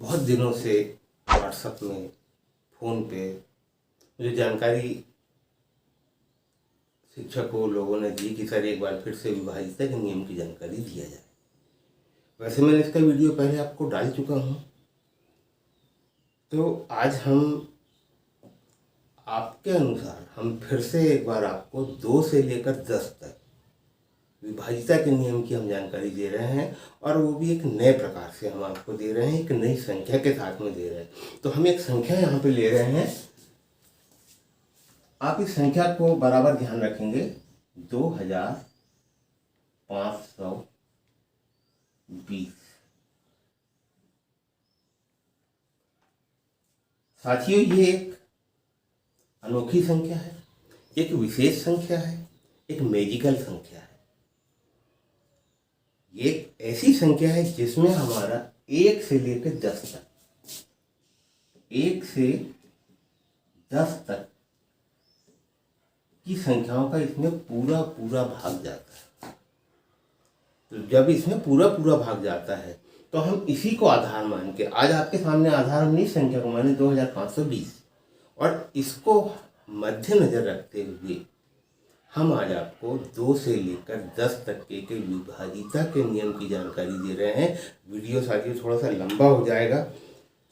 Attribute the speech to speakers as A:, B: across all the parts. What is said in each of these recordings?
A: बहुत दिनों से व्हाट्सएप में, फ़ोन पे मुझे जानकारी शिक्षकों लोगों ने दी कि सर एक बार फिर से विभाज्यता के नियम की जानकारी दिया जाए। वैसे मैंने इसका वीडियो पहले आपको डाल चुका हूँ। तो आज हम आपके अनुसार हम फिर से एक बार आपको 2 से लेकर 10 तक विभाज्यता के नियम की हम जानकारी दे रहे हैं, और वो भी एक नए प्रकार से हम आपको दे रहे हैं, एक नई संख्या के साथ में दे रहे हैं। तो हम एक संख्या यहाँ पे ले रहे हैं, आप इस संख्या को बराबर ध्यान रखेंगे, 2520। साथियों, ये एक अनोखी संख्या है, एक विशेष संख्या है, एक मैजिकल संख्या है। ये एक ऐसी संख्या है जिसमें हमारा 1 से लेकर 10 तक, 1 से 10 तक की संख्याओं का इसमें पूरा भाग जाता है। तो जब इसमें पूरा भाग जाता है तो हम इसी को आधार मान के, आज आपके सामने आधार हमने इस संख्या को माने 2520, और इसको मद्देनजर रखते हुए हम आज आपको 2 से लेकर 10 तक के विभाज्यता के नियम की जानकारी दे रहे हैं। वीडियो साथियों थोड़ा सा लंबा हो जाएगा,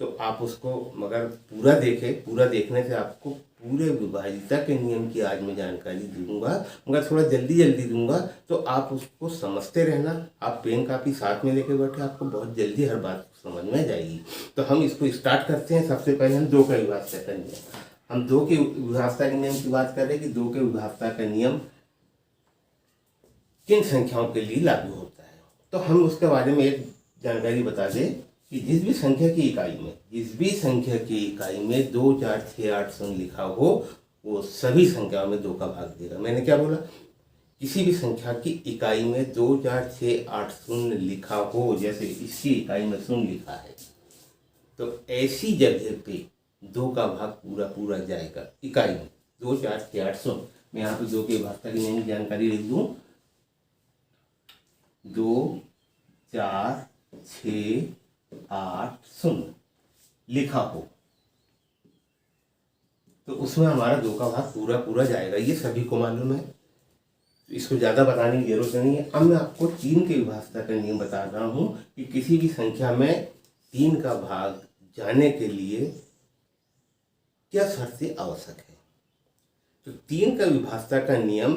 A: तो आप उसको मगर पूरा देखें। पूरा देखने से आपको पूरे विभाज्यता के नियम की आज मैं जानकारी दूंगा, मगर थोड़ा जल्दी दूंगा, तो आप उसको समझते रहना। आप पेन कापी साथ में लेके बैठे, आपको बहुत जल्दी हर बात समझ में जाएगी। तो हम इसको स्टार्ट करते हैं। सबसे पहले हम 2 का विभाज्यता का नियम, हम 2 के विभाज्यता के नियम की बात कर रहे हैं कि 2 के विभाज्यता का नियम किन संख्याओं के लिए लागू होता है। तो हम उसके बारे में एक जानकारी बता दें कि जिस भी संख्या की इकाई में 2, 4, 6, 8, 0 लिखा हो, वो सभी संख्याओं में 2 का भाग देगा। मैंने क्या बोला? किसी भी संख्या की इकाई में 2, 4, 6, 8, 0 लिखा हो, जैसे इसकी इकाई में 0 लिखा है, तो ऐसी जगह पे 2 का भाग पूरा जाएगा इकाई में। 2, 4, 6, 8, 0। मैं यहाँ पे 2 के विभाज्यता की नियम की जानकारी लिख दूँ। 2, 4, 6, 8, 0 लिखा हो तो उसमें हमारा 2 का भाग पूरा जाएगा। ये सभी को मालूम है, इसको ज़्यादा बताने की जरूरत नहीं है। अब मैं आपको 3 के विभाज्यता का नियम बता रहा हूँ कि किसी भी संख्या में 3 का भाग जाने के लिए क्या शर्तें आवश्यक है। तो 3 का विभाज्यता का नियम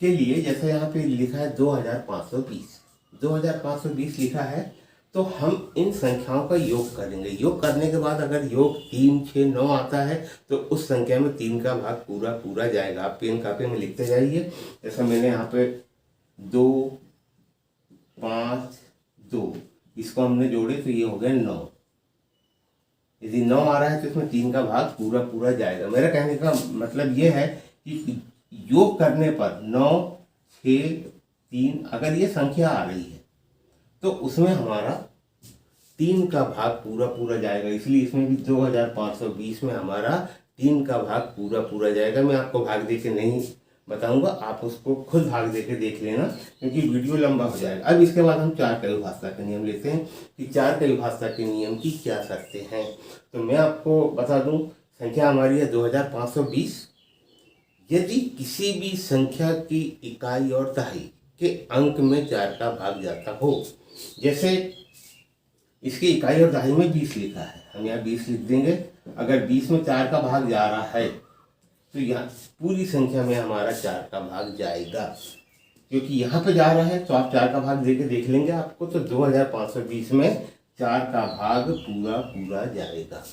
A: के लिए जैसे यहाँ पे लिखा है 2520 लिखा है, तो हम इन संख्याओं का योग करेंगे। योग करने के बाद अगर योग 3, 6, 9 आता है तो उस संख्या में 3 का भाग पूरा जाएगा। आप पेन कापी में लिखते जाइए। जैसा मैंने यहाँ पे 2, 5, 2, इसको हमने जोड़े तो ये हो गया 9। यदि 9 आ रहा है तो इसमें 3 का भाग पूरा जाएगा। मेरा कहने का मतलब ये है कि योग करने पर 9, 6, 3 अगर ये संख्या आ रही है तो उसमें हमारा 3 का भाग पूरा जाएगा। इसलिए इसमें भी 2520 में हमारा 3 का भाग पूरा जाएगा। मैं आपको भाग दे के नहीं बताऊंगा, आप उसको खुद भाग दे के देख लेना, क्योंकि वीडियो लंबा हो जाएगा। अब इसके बाद हम 4 का विभाज्यता का नियम लेते हैं कि 4 का विभाज्यता के नियम की क्या शर्तें हैं। तो मैं आपको बता दूं, संख्या हमारी है 2520। यदि किसी भी संख्या की इकाई और दहाई के अंक में 4 का भाग जाता हो, जैसे इसकी इकाई और दहाई में 20 लिखा है, हम यहाँ 20 लिख देंगे। अगर 20 में 4 का भाग जा रहा है तो यहाँ पूरी संख्या में हमारा 4 का भाग जाएगा, क्योंकि यहाँ पे जा रहा है तो आप 4 का भाग देके देख लेंगे आपको। तो 2520 में 4 का भाग पूरा जाएगा।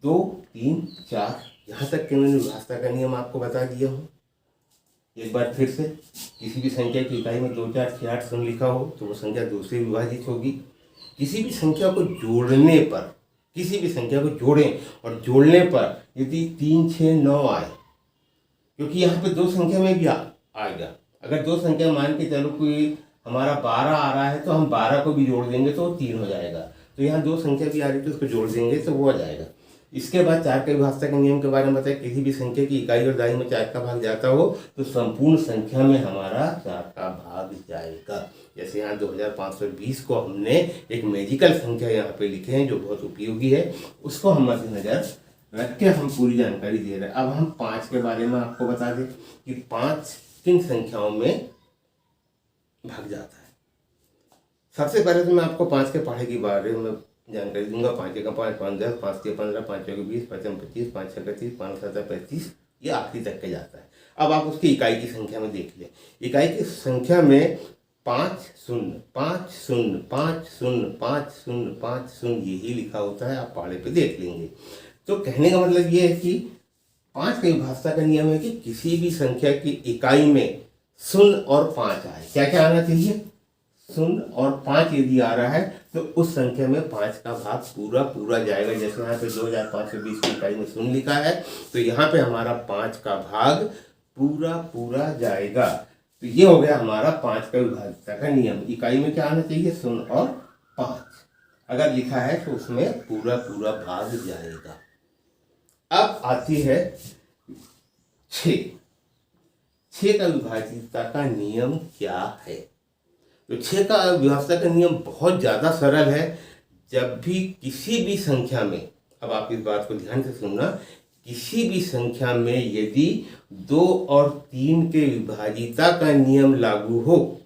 A: 2, 3, 4 यहाँ तक के मैंने विभाज्यता का नियम आपको बता दिया हूँ। एक बार फिर से, किसी भी संख्या की इकाई में 2, 4, 6, 8, 0 लिखा हो तो वो संख्या 2 से विभाजित होगी। किसी भी संख्या को जोड़ने पर, किसी भी संख्या को जोड़ें और जोड़ने पर यदि 3, 6, 9 आए, क्योंकि यहाँ पे 2 संख्या में भी आएगा। अगर 2 संख्या मान के चलो कोई हमारा 12 आ रहा है तो हम 12 को भी जोड़ देंगे तो 3 हो जाएगा। तो यहाँ 2 संख्या भी आ रही है तो उसको जोड़ देंगे तो वो आ जाएगा। इसके बाद 4 के विभाज्यता के नियम के बारे में बताया, किसी भी संख्या की इकाई और दहाई में 4 का भाग जाता हो तो संपूर्ण संख्या में हमारा 4 का भाग जाएगा। जैसे जैसे यहाँ 2520 को हमने एक मैजिकल संख्या यहाँ पे लिखे हैं जो बहुत उपयोगी है, उसको हम मद्देनजर रख के हम पूरी जानकारी दे रहे हैं। अब हम 5 के बारे में आपको बता दें कि 5 किन संख्याओं में भाग जाता है। सबसे पहले तो मैं आपको 5 के पढ़े के बारे में जानकारी दूंगा। 5 का 5, 5 10, 5 के 15, 5 के 20, 5 25, 5 6 30, 5 7 35, ये आखिरी तक के जाता है। अब आप उसकी इकाई की संख्या में देख लें। इकाई की संख्या में 5 0 5 0 5 0 5 0 5 0 यही लिखा होता है, आप पहाड़े पे देख लेंगे। तो कहने का मतलब ये है कि 5 के विभाज्यता का नियम है कि किसी भी संख्या की इकाई में 0 और 5 आए। क्या क्या आना चाहिए? 0 और 5 यदि आ रहा है तो उस संख्या में 5 का भाग पूरा पूरा जाएगा। जैसे यहाँ पे 2520 की इकाई में 0 लिखा है तो यहाँ पे हमारा 5 का भाग पूरा पूरा जाएगा। तो ये हो गया हमारा 5 का विभाज्यता का नियम। इकाई में क्या आना चाहिए? 0 और 5 अगर लिखा है तो उसमें पूरा पूरा भाग जाएगा। अब आती है 6 का विभाज्यता का नियम क्या है? तो 6 का विभाज्यता का नियम बहुत ज़्यादा सरल है। जब भी किसी भी संख्या में, अब आप इस बात को ध्यान से सुनना, किसी भी संख्या में यदि 2 और 3 के विभाज्यता का नियम लागू हो,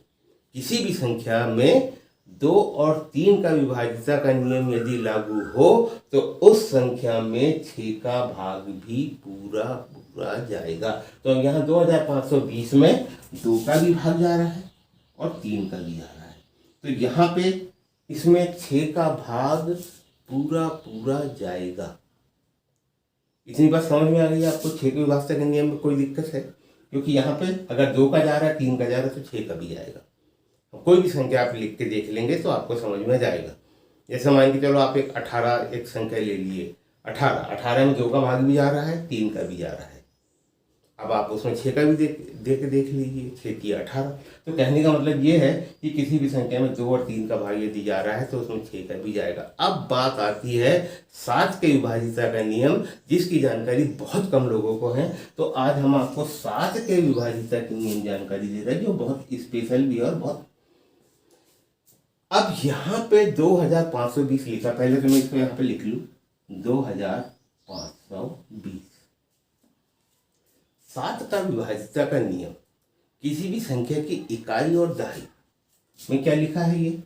A: किसी भी संख्या में 2 और 3 का विभाज्यता का नियम यदि लागू हो तो उस संख्या में 6 का भाग भी पूरा पूरा जाएगा। तो यहाँ 2520 में 2 का भी भाग जा रहा है और 3 का भी आ रहा है, तो यहाँ पे इसमें 6 का भाग पूरा पूरा जाएगा। इतनी बात समझ में आ गई आपको? 6 के विभाज्यता के नियम में कोई दिक्कत है? क्योंकि यहाँ पे अगर 2 का जा रहा है, 3 का जा रहा है तो 6 का भी जाएगा। कोई भी संख्या आप लिख के देख लेंगे तो आपको समझ में जाएगा। जैसे मान के चलो आप एक 18 एक संख्या ले लिए, 18 में 2 का भाग भी जा रहा है, 3 का भी जा रहा है। अब आप उसमें 6 का भी देख लीजिए, 6 की 18। तो कहने का मतलब ये है कि किसी भी संख्या में 2 और 3 का भाग यदि जा रहा है तो उसमें 6 का भी जाएगा। अब बात आती है 7 के विभाज्यता का नियम, जिसकी जानकारी बहुत कम लोगों को है। तो आज हम आपको 7 के विभाज्यता की नियम जानकारी दे रहे हैं जो बहुत स्पेशल भी है और बहुत। अब यहाँ पे 2520 लिखा, पहले तो मैं इसको यहाँ पे लिख लूँ 2520। 7 का विभाज्यता का नियम, किसी भी संख्या की इकाई और दहाई में क्या लिखा है? ये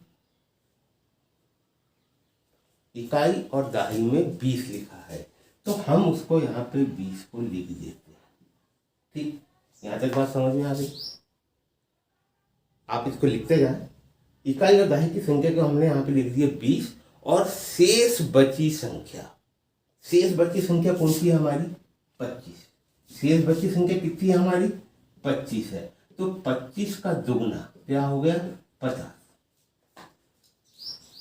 A: इकाई और दहाई में 20 लिखा है, तो हम उसको यहाँ पे 20 को लिख देते हैं। ठीक, यहाँ तक बात समझ में आ गई? आप इसको लिखते जाए। इकाई और दहाई की संख्या को हमने यहाँ पे लिख दिया 20, और शेष बची संख्या कौन सी है हमारी? 25। शेष बची संख्या कितनी है हमारी? 25 है। तो 25 का दुगना क्या हो गया? 50।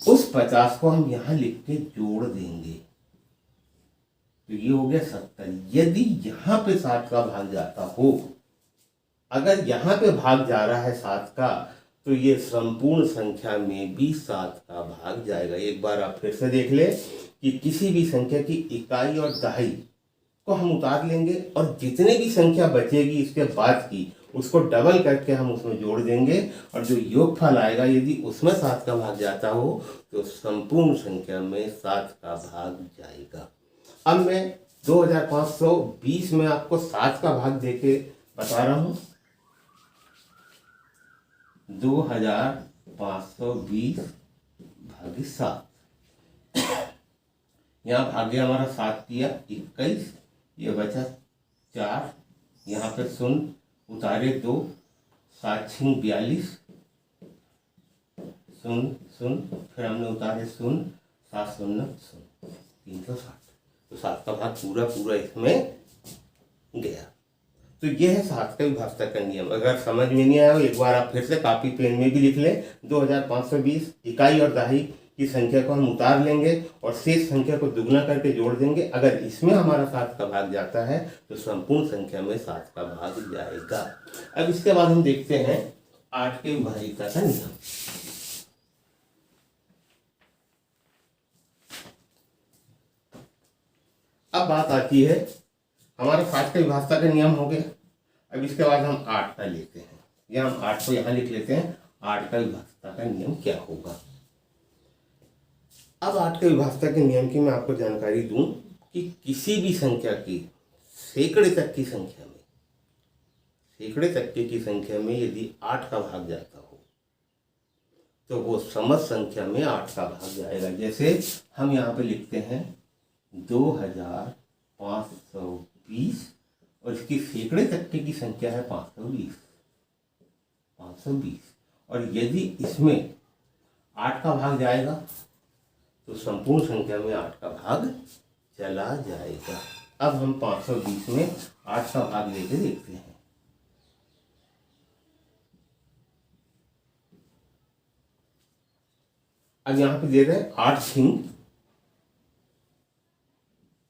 A: उस 50 को हम यहां लिख के जोड़ देंगे तो ये हो गया 70। यदि यहां पे 7 का भाग जाता हो, अगर यहां पे भाग जा रहा है 7 का, तो ये संपूर्ण संख्या में भी 7 का भाग जाएगा। एक बार आप फिर से देख ले कि किसी भी संख्या की इकाई और दहाई को हम उतार लेंगे और जितने भी संख्या बचेगी इसके बाद की, उसको डबल करके हम उसमें जोड़ देंगे, और जो योगफल आएगा यदि उसमें 7 का भाग जाता हो तो संपूर्ण संख्या में 7 का भाग जाएगा। अब मैं 2520 में आपको 7 का भाग देके बता रहा हूं। 2520 भागे 7, यहाँ भाग्य हमारा 7 किया 21, ये बचा 4, यहाँ पे 0 उतारे 2, 7 6 42, 0 0, फिर हमने उतारे 0, 7 0 0, 360। तो 7 का भाग पूरा पूरा इसमें गया। तो ये है 7 का विभाज्यता का नियम। अगर समझ में नहीं आया हो, एक बार आप फिर से कॉपी पेन में भी लिख लें। 2520 इकाई और दहाई की संख्या को हम उतार लेंगे और शेष संख्या को दुगना करके जोड़ देंगे। अगर इसमें हमारा 7 का भाग जाता है तो संपूर्ण संख्या में 7 का भाग जाएगा। अब इसके बाद हम देखते हैं 8 के विभाज्यता का नियम। अब बात आती है, हमारा 7 का विभाज्यता का नियम हो गया। अब इसके बाद हम 8 का लेते हैं, या हम 8 को यहाँ लिख लेते हैं। 8 का विभाज्यता का नियम क्या होगा। अब 8 का विभाज्यता के नियम की मैं आपको जानकारी दूं कि किसी भी संख्या की सैकड़े तक की संख्या में यदि 8 का भाग जाता हो तो वो समझ संख्या में 8 का भाग जाएगा। जैसे हम यहाँ पे लिखते हैं 2520 और इसकी सैकड़े तक की संख्या है 520 और यदि इसमें 8 का भाग जाएगा तो संपूर्ण संख्या में 8 का भाग चला जाएगा। अब हम 520 में 8 का भाग लेके देखते हैं। अब यहाँ पे दे रहे हैं 8 थिंग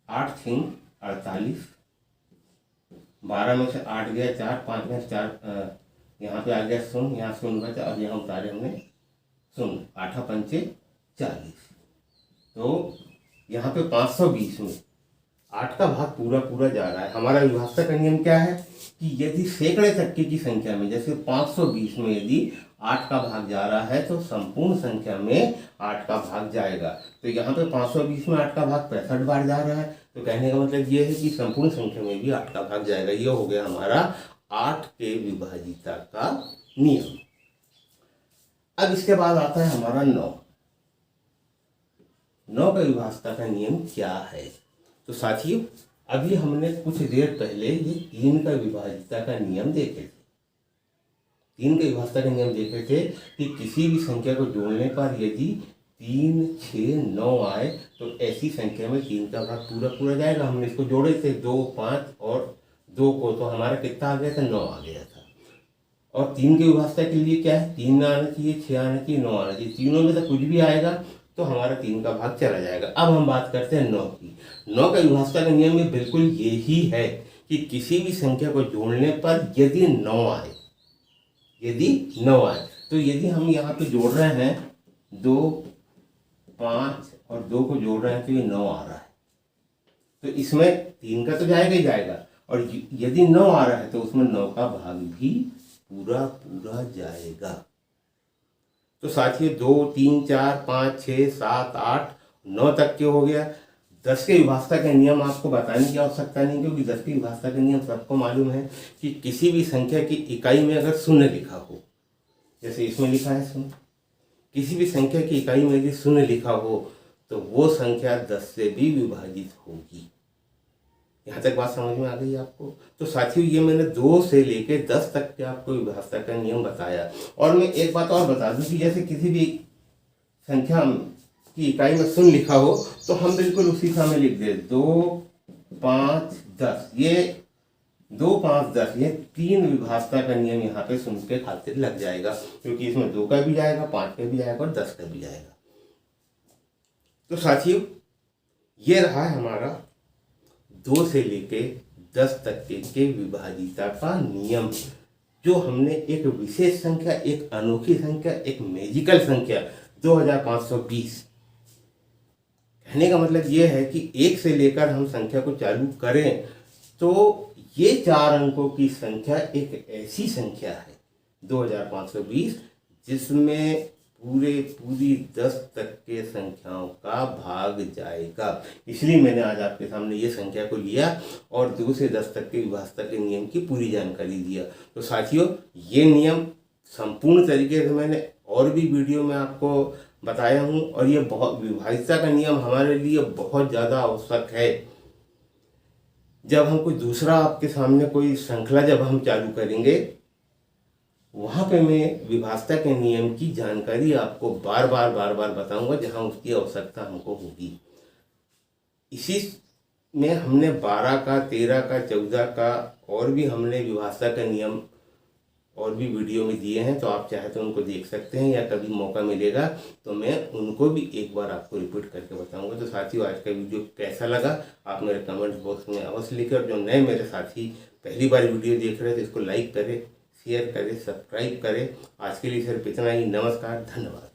A: 48, 12 में से 8 गया 4, 5 में से 4, यहाँ पे आ गया 0, यहाँ 0 बचा और यहाँ उतारे हमने 0, 8 पंचे 40। तो यहाँ पे 520 में 8 का भाग पूरा जा रहा है। हमारा विभाज्यता का नियम क्या है कि यदि सैकड़े तक की संख्या में जैसे 520 में यदि 8 का भाग जा रहा है तो संपूर्ण संख्या में 8 का भाग जाएगा। तो यहाँ पे 520 में 8 का भाग 65 बार जा रहा है, तो कहने का मतलब ये है कि संपूर्ण संख्या में भी 8 का भाग जाएगा। ये हो गया हमारा 8 के विभाजिता का नियम। अब इसके बाद आता है हमारा 9 का विभाज्यता का नियम क्या है। तो साथियों अभी हमने कुछ देर पहले ये 3 का विभाजिता का नियम देखे थे। 3 के विभाज्यता का नियम देखे थे कि किसी भी संख्या को जोड़ने पर यदि 3, 6, 9 आए तो ऐसी संख्या में 3 का भाग पूरा जाएगा। हमने इसको जोड़े थे 2, 5 और 2 को, तो हमारा कितना आ गया था 9 आ गया था। और 3 के विभाज्यता के लिए क्या है 3 आना चाहिए, 6 आना चाहिए, 9 आना चाहिए। तीनों में से कुछ भी आएगा तो हमारा 3 का भाग चला जाएगा। अब हम बात करते हैं 9 की। 9 का विभाज्यता का नियम में बिल्कुल यही है कि किसी भी संख्या को जोड़ने पर यदि 9 आए तो यदि हम यहाँ पे जोड़ रहे हैं 2, 5 और 2 को जोड़ रहे हैं तो ये 9 आ रहा है, तो इसमें 3 का तो जाएगा ही जाएगा और यदि 9 आ रहा है तो उसमें 9 का भाग भी पूरा जाएगा। तो साथियों 2, 3, 4, 5, 6, 7, 8, 9 तक के हो गया। 10 के विभाज्यता का नियम आपको बताने की आवश्यकता नहीं, क्योंकि 10 के विभाज्यता का नियम सबको मालूम है कि किसी भी संख्या की इकाई में अगर 0 लिखा हो, जैसे इसमें लिखा है 0, किसी भी संख्या की इकाई में यदि 0 लिखा हो तो वो संख्या 10 से भी विभाजित होगी। यहाँ तक बात समझ में आ गई आपको। तो साथियों ये मैंने 2 से लेके 10 तक के आपको विभाज्यता का नियम बताया। और मैं एक बात और बता दूं कि जैसे किसी भी संख्या की इकाई में 0 लिखा हो तो हम बिल्कुल उसी समय लिख दे 2, 5, 10। ये 2, 5, 10 ये 3 विभाज्यता का नियम यहाँ पे 0 के खातिर लग जाएगा, क्योंकि इसमें 2 का भी जाएगा, 5 का भी जाएगा और 10 का भी जाएगा। तो साथियों ये रहा है हमारा 2 से लेके 10 तक के विभाजिता का नियम, जो हमने एक विशेष संख्या, एक अनोखी संख्या, एक मैजिकल संख्या 2520। कहने का मतलब ये है कि 1 से लेकर हम संख्या को चालू करें तो ये 4 अंकों की संख्या एक ऐसी संख्या है 2520 जिसमें पूरी 10 तक के संख्याओं का भाग जाएगा। इसलिए मैंने आज आपके सामने ये संख्या को लिया और 2 से 10 तक के विभाज्यता के नियम की पूरी जानकारी दिया। तो साथियों ये नियम संपूर्ण तरीके से मैंने और भी वीडियो में आपको बताया हूँ और ये बहुत विभाज्यता का नियम हमारे लिए बहुत ज़्यादा आवश्यक है। जब हम कोई दूसरा आपके सामने कोई श्रृंखला जब हम चालू करेंगे वहाँ पे मैं विभाज्यता के नियम की जानकारी आपको बार बार बताऊंगा जहाँ उसकी आवश्यकता हमको होगी। इसी में हमने 12 का, 13 का, 14 का और भी हमने विभाज्यता का नियम और भी वीडियो में दिए हैं, तो आप चाहे तो उनको देख सकते हैं या कभी मौका मिलेगा तो मैं उनको भी एक बार आपको रिपीट करके बताऊंगा। तो साथियों आज का वीडियो कैसा लगा आप मेरे कमेंट बॉक्स में अवश्य लिखें। जो नए मेरे साथी पहली बार वीडियो देख रहे हैं तो इसको लाइक करें, शेयर करें, सब्सक्राइब करें। आज के लिए सिर्फ इतना ही। नमस्कार, धन्यवाद।